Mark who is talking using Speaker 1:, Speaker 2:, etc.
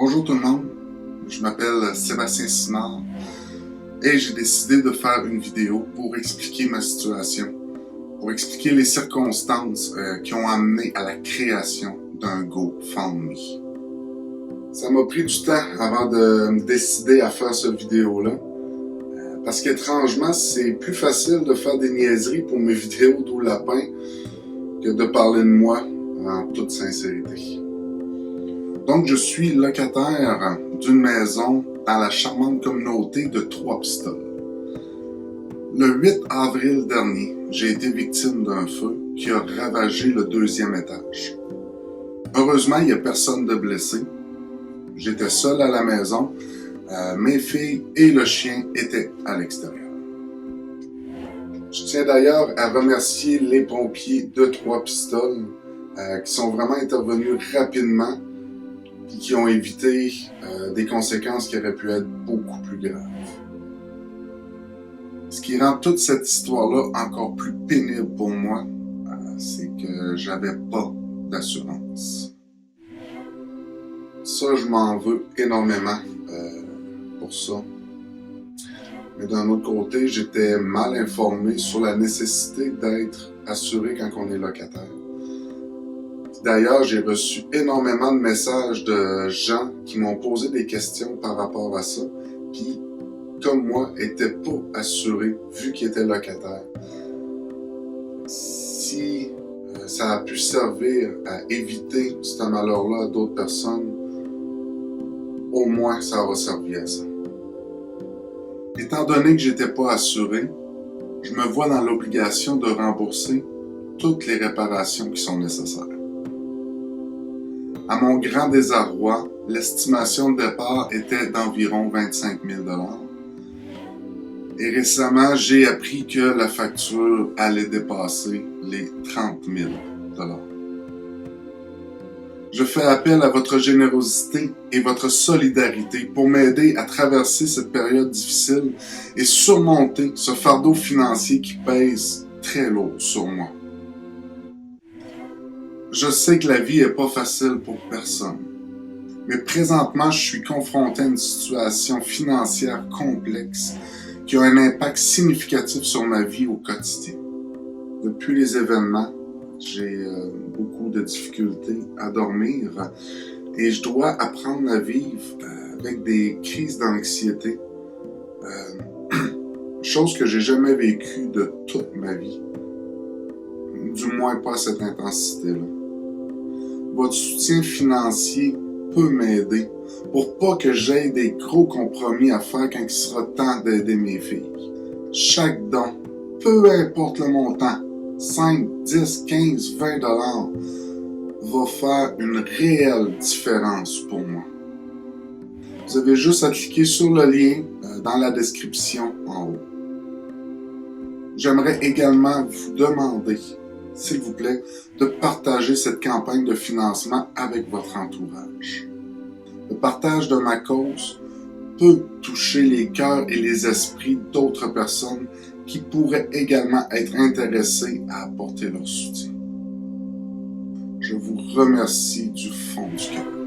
Speaker 1: Bonjour tout le monde, je m'appelle Sébastien Simard et j'ai décidé de faire une vidéo pour expliquer ma situation, pour expliquer les circonstances qui ont amené à la création d'un GoFundMe. Ça m'a pris du temps avant de me décider à faire cette vidéo-là, parce qu'étrangement, c'est plus facile de faire des niaiseries pour mes vidéos d'Où Lapin que de parler de moi en toute sincérité. Donc, je suis locataire d'une maison dans la charmante communauté de Trois-Pistoles. Le 8 avril dernier, j'ai été victime d'un feu qui a ravagé le 2e étage. Heureusement, il n'y a personne de blessé. J'étais seul à la maison. Mes filles et le chien étaient à l'extérieur. Je tiens d'ailleurs à remercier les pompiers de Trois-Pistoles qui sont vraiment intervenus rapidement et qui ont évité des conséquences qui auraient pu être beaucoup plus graves. Ce qui rend toute cette histoire-là encore plus pénible pour moi, c'est que j'avais pas d'assurance. Ça, je m'en veux énormément pour ça. Mais d'un autre côté, j'étais mal informé sur la nécessité d'être assuré quand on est locataire. D'ailleurs, j'ai reçu énormément de messages de gens qui m'ont posé des questions par rapport à ça, qui, comme moi, étaient pas assurés vu qu'ils étaient locataires. Si ça a pu servir à éviter ce malheur-là à d'autres personnes, au moins ça va servir à ça. Étant donné que j'étais pas assuré, je me vois dans l'obligation de rembourser toutes les réparations qui sont nécessaires. À mon grand désarroi, l'estimation de départ était d'environ 25 000 $. Et récemment, j'ai appris que la facture allait dépasser les 30 000 $. Je fais appel à votre générosité et votre solidarité pour m'aider à traverser cette période difficile et surmonter ce fardeau financier qui pèse très lourd sur moi. Je sais que la vie est pas facile pour personne, mais présentement, je suis confronté à une situation financière complexe qui a un impact significatif sur ma vie au quotidien. Depuis les événements, j'ai beaucoup de difficultés à dormir et je dois apprendre à vivre avec des crises d'anxiété, chose que j'ai jamais vécue de toute ma vie, du moins pas à cette intensité-là. Votre soutien financier peut m'aider pour pas que j'aie des gros compromis à faire quand il sera temps d'aider mes filles. Chaque don, peu importe le montant, 5, 10, 15, 20 $, va faire une réelle différence pour moi. Vous avez juste à cliquer sur le lien dans la description en haut. J'aimerais également vous demander, s'il vous plaît, de partager cette campagne de financement avec votre entourage. Le partage de ma cause peut toucher les cœurs et les esprits d'autres personnes qui pourraient également être intéressées à apporter leur soutien. Je vous remercie du fond du cœur.